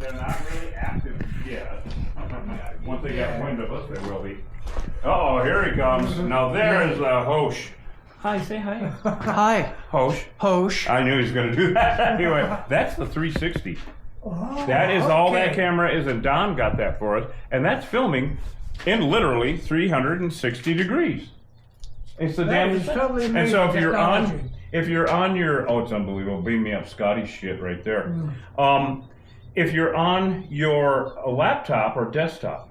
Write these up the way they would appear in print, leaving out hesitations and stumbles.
they're not really active yet. Once they get wind of us, they will be. Uh-oh, here he comes. Now there is Hosh. Hi, say hi. Hi. Hosh. Hosh. I knew he was going to do that. Anyway, that's the 360. Oh, that is all that camera is, and Don got that for us. And that's filming in literally 360 degrees. It's the damn. Totally and so if you're on your, oh, it's unbelievable. Beam me up, Scotty shit right there. If you're on your laptop or desktop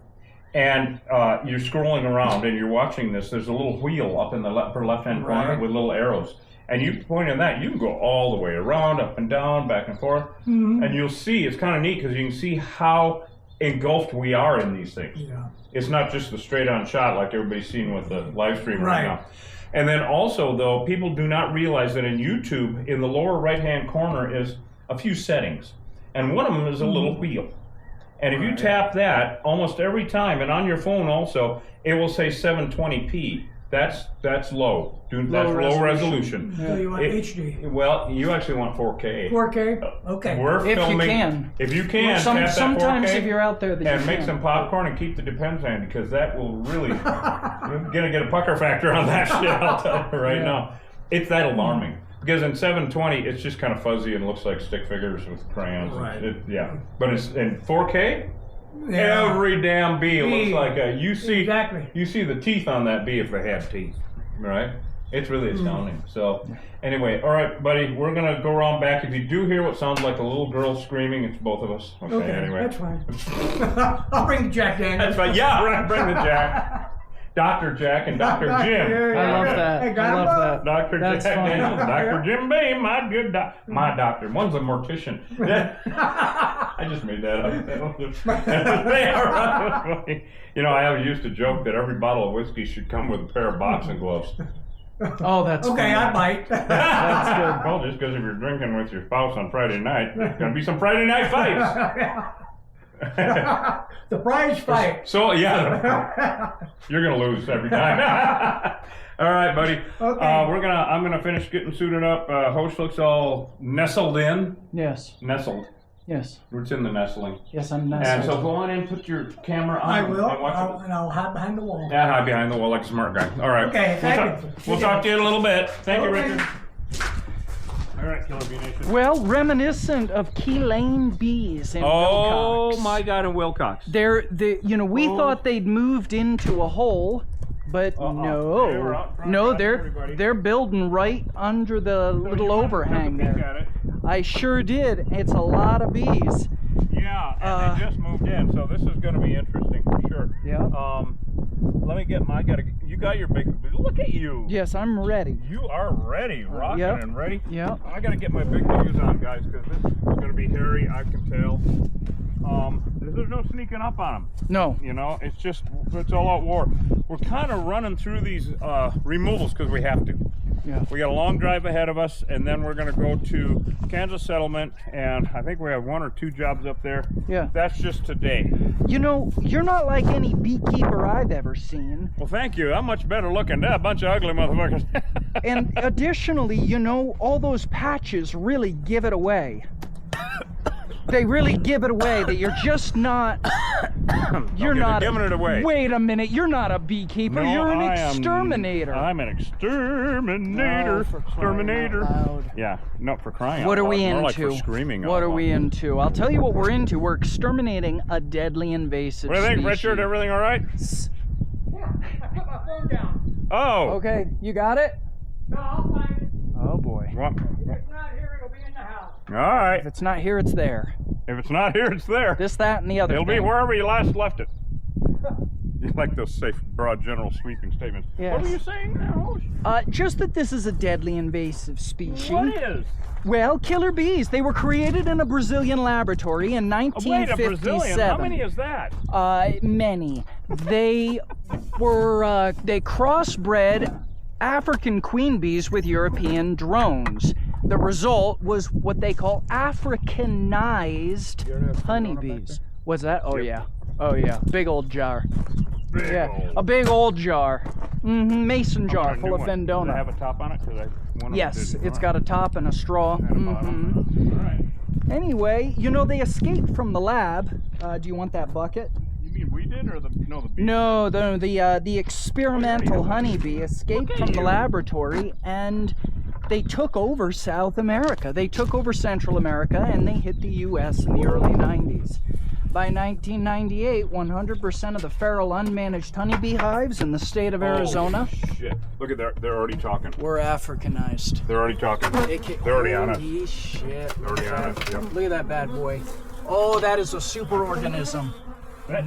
and you're scrolling around and you're watching this, there's a little wheel up in the upper left-hand corner with little arrows. And you point on that, you can go all the way around, up and down, back and forth. And you'll see, it's kind of neat because you can see how engulfed we are in these things. Yeah. It's not just the straight-on shot like everybody's seeing with the live stream right now. And then also, though, people do not realize that in YouTube, in the lower right-hand corner is a few settings. And one of them is a little wheel. And if you tap that almost every time, and on your phone also, it will say 720p. That's low. That's low resolution. So you want HD? Well, you actually want 4K. 4K? Okay. We're filming. If you can, tap that 4K. Sometimes if you're out there, and make some popcorn and keep the Depends handy, because that will really, you're gonna get a pucker factor on that shit. I'll tell you right now. It's that alarming. Because in 720, it's just kind of fuzzy and looks like stick figures with crayons. Right. But it's in 4K. Yeah. Every damn bee looks like a. You see the teeth on that bee if they have teeth, right? It's really astounding. So, anyway, all right, buddy, we're gonna go around back. If you do hear what sounds like a little girl screaming, it's both of us. Okay, anyway, that's fine. I'll bring the Jack Daniels. That's fine. Yeah, we're gonna bring the Jack. Dr. Jack and Dr. Jim. I love that. I love that. Dr. Jack Daniels, Dr. Jim Beam, my good my doctor. One's a mortician. I just made that up. They are. You know, I used to joke that every bottle of whiskey should come with a pair of boxing gloves. Oh, that's okay. I might. That's good. Well, just because if you're drinking with your spouse on Friday night, there's gonna be some Friday night fights. The prize fight. So yeah, you're gonna lose every time. All right, buddy. Okay. I'm gonna finish getting suited up. Host looks all nestled in. Yes. Nestled. Yes. It's in the nestling. Yes, I'm nestled. And so go on in, put your camera on. I will. And I'll hide behind the wall. Yeah, hide behind the wall like a smart guy. All right. Okay. We'll talk to you in a little bit. Thank you, Richard. All right, Killer Bee Nation. Well, reminiscent of Key Lane bees in Wilcox. Oh my God, in Wilcox. We thought they'd moved into a hole, but no, they're building right under the little overhang there. I sure did. It's a lot of bees. Yeah, and they just moved in, so this is going to be interesting for sure. Yeah. Let me get my. You got your big. Look at you. Yes, I'm ready. You are ready, rocking and ready. Yeah. I got to get my big boots on, guys, because this is going to be hairy. I can tell. There's no sneaking up on them. No. You know, it's all out war. We're kind of running through these removals because we have to. Yeah. We got a long drive ahead of us, and then we're going to go to Kansas Settlement, and I think we have 1 or 2 jobs up there. Yeah. That's just today. You know, you're not like any beekeeper I've ever seen. Well, thank you. I'm much better looking. They're a bunch of ugly motherfuckers. And additionally, you know, all those patches really give it away. They really give it away that you're just not. You're not giving it away. Wait a minute, you're not a beekeeper. No, you're an exterminator. I'm an exterminator. Exterminator. Yeah, not for crying out loud. What are we into? More like for screaming. What are we into? I'll tell you what we're into. We're exterminating a deadly invasive species. What do you think, Richard? Everything all right? Yeah, I put my phone down. Oh. Okay, you got it? No, I'll find it. Oh boy. What? If it's not here, it'll be in the house. All right. If it's not here, it's there. If it's not here, it's there. This, that, and the other It'll thing. be wherever you last left it. You like those safe, broad, general, sweeping statements. Yes. What were you saying now? Just that this is a deadly invasive species. What is? Well, killer bees. They were created in a Brazilian laboratory in 1957. Wait, a Brazilian? How many is that? Many. They were, they crossbred African queen bees with European drones. The result was what they call Africanized honeybees. What's that? Oh yeah. Oh yeah. Big old jar. A big old jar. Mason jar full of Fendona. Does it have a top on it? Yes, it's got a top and a straw. And a bottom. All right. Anyway, you know, they escaped from the lab. Do you want that bucket? You mean we did, or the bees? No, the experimental honeybee escaped from the laboratory, and they took over South America. They took over Central America, and they hit the U.S. in the early 90s. By 1998, 100% of the feral unmanaged honeybee hives in the state of Arizona shit. Look at that. They're already talking. were Africanized. They're already talking. They're already on us. Holy shit. They're already on us. Yep. Look at that bad boy. Oh, that is a superorganism.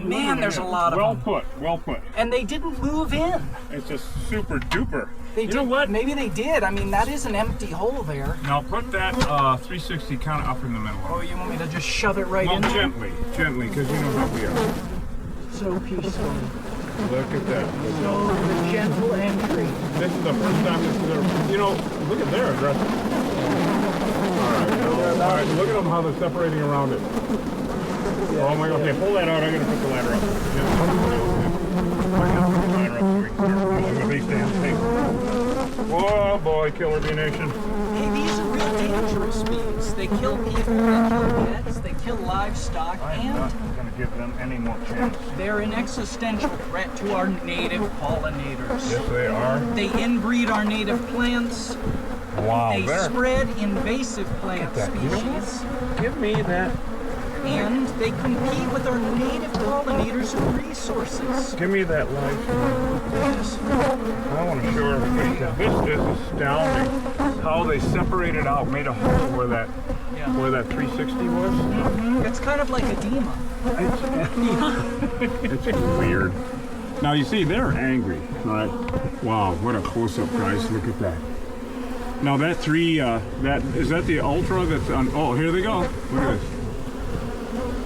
Man, there's a lot of them. Well put. And they didn't move in. It's just super duper. You know what? Maybe they did. I mean, that is an empty hole there. Now put that 360 kind of up in the middle. Oh, you want me to just shove it right in there? Gently, because you know how we are. So peaceful. Look at that. So the gentle entry. This is the first time this is ever. You know, look at their aggressive. All right, look at them how they're separating around it. Yeah, oh my God! Okay, pull that out. I'm gonna put the ladder up. Whoa, boy, killer bee nation. Hey, these are real dangerous bees. They kill people, they kill pets, they kill livestock, I'm not gonna give them any more chance. they're an existential threat to our native pollinators. Yes, they are. They inbreed our native plants. Wow, They there. spread invasive plant that. species. Give me that. And they compete with our native pollinators for resources. Give me that light. I want to show everybody that this is astounding. How they separated out, made a hole where that 360 was. It's kind of like edema. It's weird. Now you see, they're angry. All right. Wow, what a close-up, guys! Look at that. Now that is that the ultra that's on? Oh, here they go. Look at this.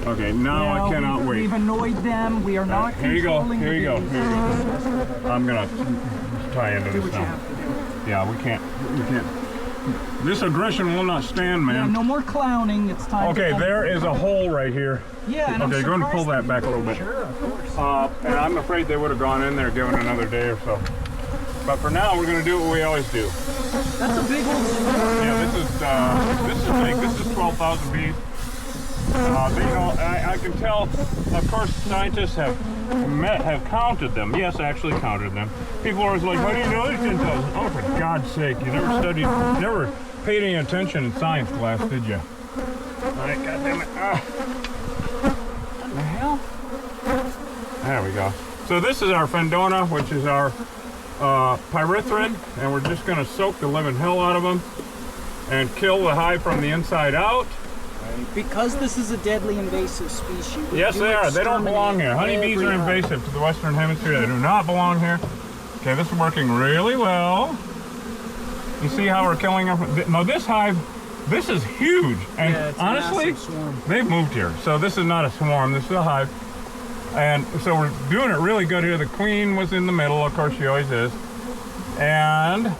Okay, now I cannot wait. We've annoyed them. We are not Here you go. controlling Here you go. the Here you go. I'm gonna tie into Do this what you now. have to do. Yeah, we can't. This aggression will not stand, Yeah, man. no more clowning. It's time. Okay, to there is a hole right here. Yeah. And Okay, I'm go and surprised pull that they back a little bit. Sure, of course. And I'm afraid they would have gone in there given another day or so. But for now, we're gonna do what we always do. That's a big old swarm. Yeah, this is big. This is 12,000 bees. You know, I can tell. Of course, scientists have counted them. Yes, actually counted them. People are always like, "How do you know these 10,000?" Oh, for God's sake! You never paid any attention in science class, did you? All right, goddamn it! What the hell? There we go. So this is our Fendona, which is our pyrethrin, and we're just going to soak the living hell out of them and kill the hive from the inside out. Because this is a deadly invasive species. Yes, they are. They don't belong here. Honeybees are invasive to the Western Hemisphere. They do not belong here. Okay, this is working really well. You see how we're killing them? Now this hive, this is huge. And Yeah, it's a honestly, massive swarm. they've moved here. So this is not a swarm, this is a hive. And so we're doing it really good here. The queen was in the middle, of course she always is. And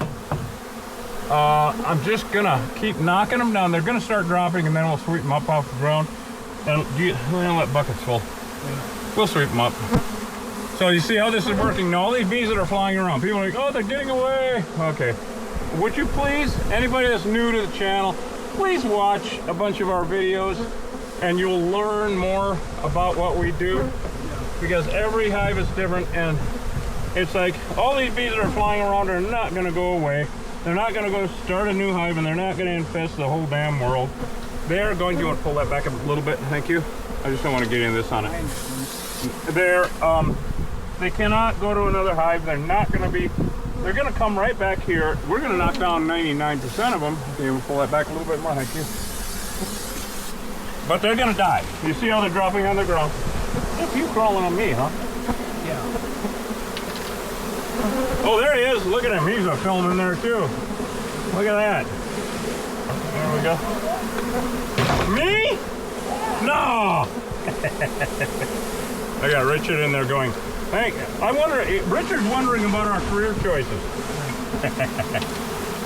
I'm just gonna keep knocking them down. They're gonna start dropping, and then we'll sweep them up off the ground. And we'll let buckets full. We'll sweep them up. So you see how this is working? Now all these bees that are flying around, people are like, "Oh, they're getting away." Okay, would you please, anybody that's new to the channel, please watch a bunch of our videos, and you'll learn more about what we do. Because every hive is different, and it's like all these bees that are flying around are not gonna go away. They're not going to go start a new hive, and they're not going to infest the whole damn world. They're going to, you want to pull that back a little bit? Thank you. I just don't want to get into this on it. They cannot go to another hive. They're not going to be, they're going to come right back here. We're going to knock down 99% of them. Okay, we'll pull that back a little bit more. Thank you. But they're going to die. You see how they're dropping on the ground? If you crawling on me, huh? Yeah. Oh, there he is. Look at him. He's a film in there, too. Look at that. There we go. Me? No! I got Richard in there going, hey, I wonder, Richard's wondering about our career choices.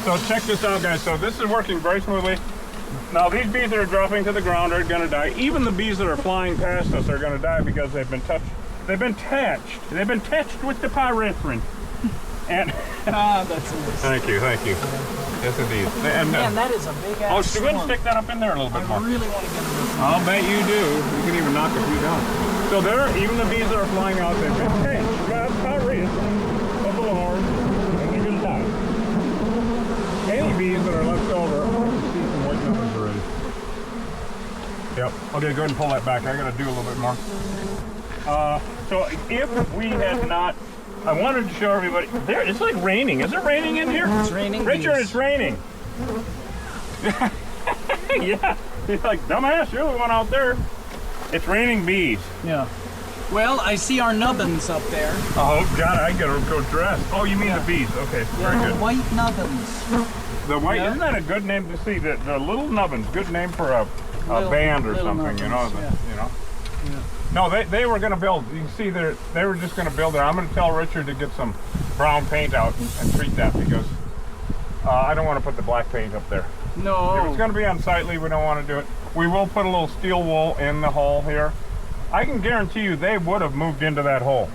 So check this out, guys. So this is working very smoothly. Now, these bees that are dropping to the ground are going to die. Even the bees that are flying past us are going to die because they've been touched. They've been touched with the pyrethrin. And that's nice. Thank you. Yes, indeed. And, Man, that is a big ass oh, so go ahead and swarm. stick that up in there a little I bit more. really want to get them. I'll bet you do. You can even knock a few down. So there, even the bees that are flying out, they've been, hey, that's outrageous. Up along, and they're gonna die. Any bees that are left over, oh, you see some white numbers already. Yep. Okay, go ahead and pull that back. I gotta do a little bit more. So if we had not, I wanted to show everybody. There, it's like raining. Is it raining in here? It's raining. Richard, bees. it's raining. Yeah. He's like, dumbass, you're the one out there. It's raining bees. Yeah. Well, I see our nubbins up there. Oh, God, I gotta go dress. Oh, you mean the bees? Okay, very Yeah, good. white nubbins. The white, Yeah. isn't that a good name to see? The little nubbins, good name for a Little- band or little something, you know? nubbins, You know? Yeah. No, they were gonna build. You can see they were just gonna build it. I'm gonna tell Richard to get some brown paint out and treat that because I don't want to put the black paint up there. No. If it's gonna be unsightly, we don't want to do it. We will put a little steel wool in the hole here. I can guarantee you they would have moved into that hole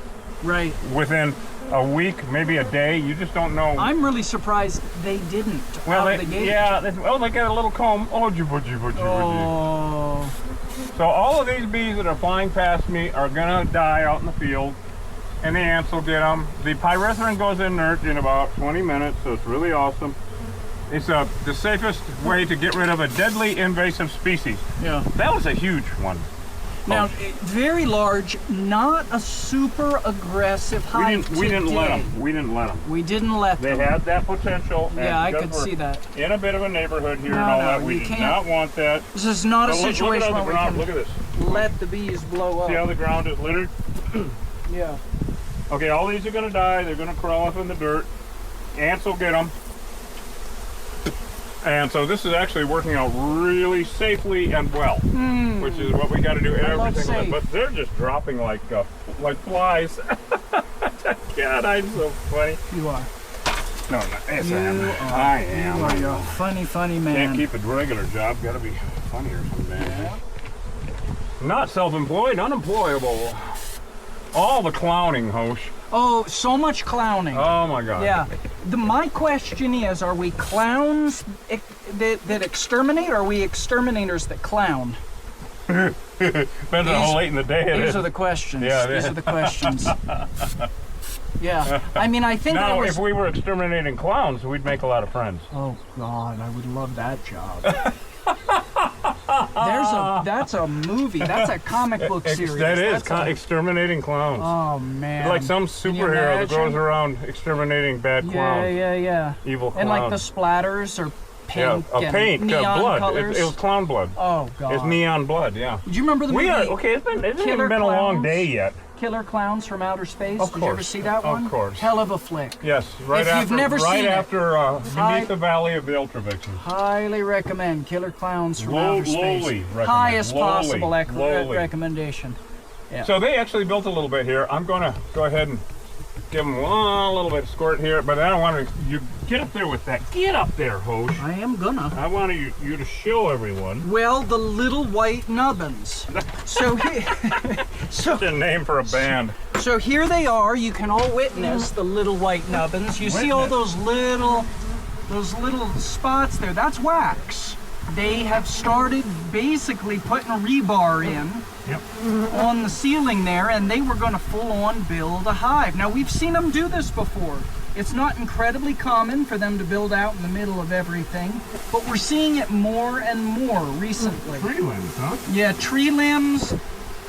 Right. within a week, maybe a day. You just don't know. I'm really surprised they didn't Well, out of the gate. yeah. They got a little comb. Oh, Oh. So all of these bees that are flying past me are gonna die out in the field, and the ants will get them. The pyrethrin goes inert in about 20 minutes, so it's really awesome. It's the safest way to get rid of a deadly invasive species. Yeah. That was a huge one. Now, very large, not a super aggressive hive We didn't let today. them. We didn't let them. We didn't let They them. had that potential. And Yeah, I because could we're see that. in a bit of a neighborhood here No, and all no, that, we you did can't. not want that. This is not a So look situation at where the we ground. can Look at this. let the bees blow See how up. the ground is littered? Yeah. Okay, all these are going to die. They're going to crawl up in the dirt. Ants will get them. And so this is actually working out really safely and well, which is what we got to do every love single day. safe. But they're just dropping like flies. God, I'm so funny. You are. No, yes, You I am. are. I am. You are. You're a funny, funny man. Can't keep a regular job. Got to be funny or something. Not self-employed, unemployable. All the clowning, Hosh. Oh, so much clowning. Oh my God. Yeah. My question is, are we clowns that exterminate, or are we exterminators that clown? Depends on how late in the day it is. These are the questions. Yeah, These yeah. are the questions. Yeah. I mean, I think Now, there was... if we were exterminating clowns, we'd make a lot of friends. Oh, God, I would love that job. That's a movie. That's a comic book series. That is That's exterminating clowns. Oh, man. Like some Can you superhero that goes imagine? around exterminating bad clowns. Yeah. Evil clowns. And like the splatters are pink and paint, neon blood. colors. It was clown blood. Oh, God. It's neon blood, yeah. Do you remember the movie Okay, it hasn't even Killer been a long Clowns? day yet. Killer Clowns from Outer Space? Of Did you ever course. see that Of one? course. Hell of a flick. Yes, right If after, you've never seen it, Beneath the Valley of the Ultravixen. Highly recommend Killer Clowns from Outer Space. Lowly recommend. Highest possible Lowly. recommendation. Yeah. So they actually built a little bit here. I'm going to go ahead and give them a little bit of squirt here, but I don't want you get up there with that. Get up there, Hosh. I am gonna. I want you to show everyone. Well, the little white nubbins. So Such a name for a band. So here they are. You can all witness the little white nubbins. You see all those little spots there. That's wax. They have started basically putting rebar in on the ceiling there, and they were going to full-on build a hive. Now, we've seen them do this before. It's not incredibly common for them to build out in the middle of everything, but we're seeing it more and more recently. Tree limbs, huh? Yeah, tree limbs.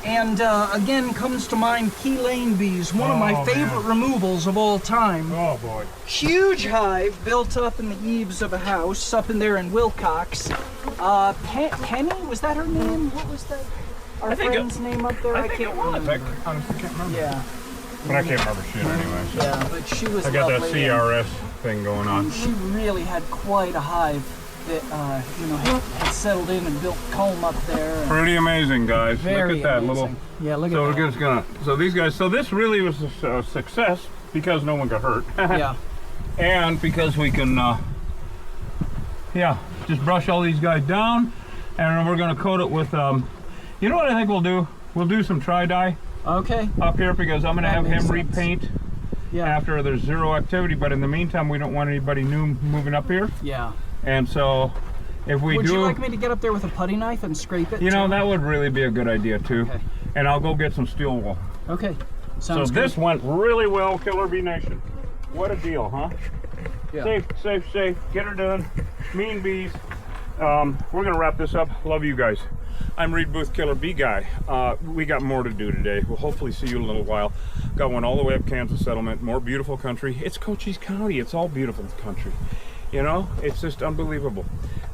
And again, comes to mind key lane bees, one of my favorite removals of all time. Oh boy. Huge hive built up in the eaves of a house up in there in Wilcox. Penny, was that her name? What was that? Our friend's name up there? I can't remember. I honestly can't remember. Yeah, But I can't remember shit anyway. So. yeah, but she was I got that lovely. CRS thing going on. And she really had quite a hive that had settled in and built comb up there. And Pretty amazing, guys. very Look at that amazing. little. Yeah, look So at we're that. just gonna. So these guys. So this really was a success because no one got hurt. Yeah. And because we can, just brush all these guys down, and we're gonna coat it with, you know what I think we'll do? We'll do some tri-dye Okay. up here because I'm gonna That have him makes sense. repaint Yeah. after there's zero activity. But in the meantime, we don't want anybody new moving up here. Yeah. And so, if we Would do, you like me to get up there with a putty knife and scrape it? you know, too? that would really be a good idea too. Okay. And I'll go get some steel wool. Okay. So Sounds this good. went really well, Killer Bee Nation. What a deal, huh? Yeah. Safe, safe, safe. Get her done. Mean bees. We're gonna wrap this up. Love you guys. I'm Reed Booth, Killer Bee Guy. We got more to do today. We'll hopefully see you in a little while. Got one all the way up Kansas Settlement. More beautiful country. It's Cochise County. It's all beautiful country. You know, it's just unbelievable.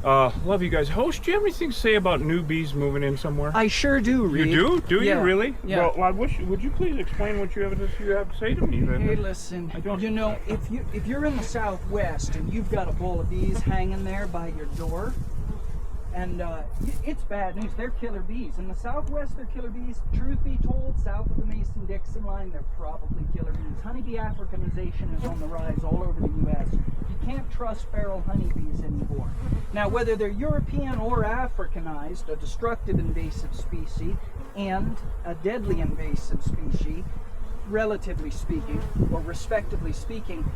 Love you guys. Host, do you have anything to say about new bees moving in somewhere? I sure do, Reed. You do? Do Yeah. you really? Yeah. Well, I wish. Would you please explain what you have to say to me? Then? Hey, listen. You know, if you're in the Southwest and you've got a bowl of bees hanging there by your door, and it's bad news. They're killer bees. In the Southwest, they're killer bees. Truth be told, south of the Mason-Dixon line, they're probably killer bees. Honeybee Africanization is on the rise all over the U.S. You can't trust feral honeybees anymore. Now, whether they're European or Africanized, a destructive invasive species and a deadly invasive species, relatively speaking, or respectively speaking,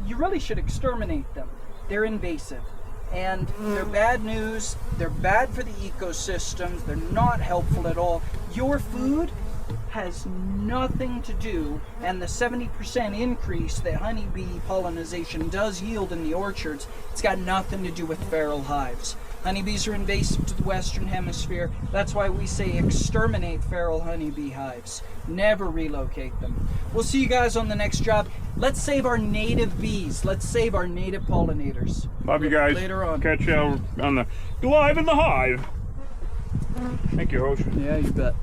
you really should exterminate them. They're invasive. And they're bad news, they're bad for the ecosystems, they're not helpful at all. Your food has nothing to do, and the 70% increase that honeybee pollination does yield in the orchards, it's got nothing to do with feral hives. Honeybees are invasive to the Western Hemisphere. That's why we say exterminate feral honeybee hives. Never relocate them. We'll see you guys on the next job. Let's save our native bees. Let's save our native pollinators. Love you guys. Later on. Catch you on the live in the hive. Thank you, Hosh. Yeah, you bet.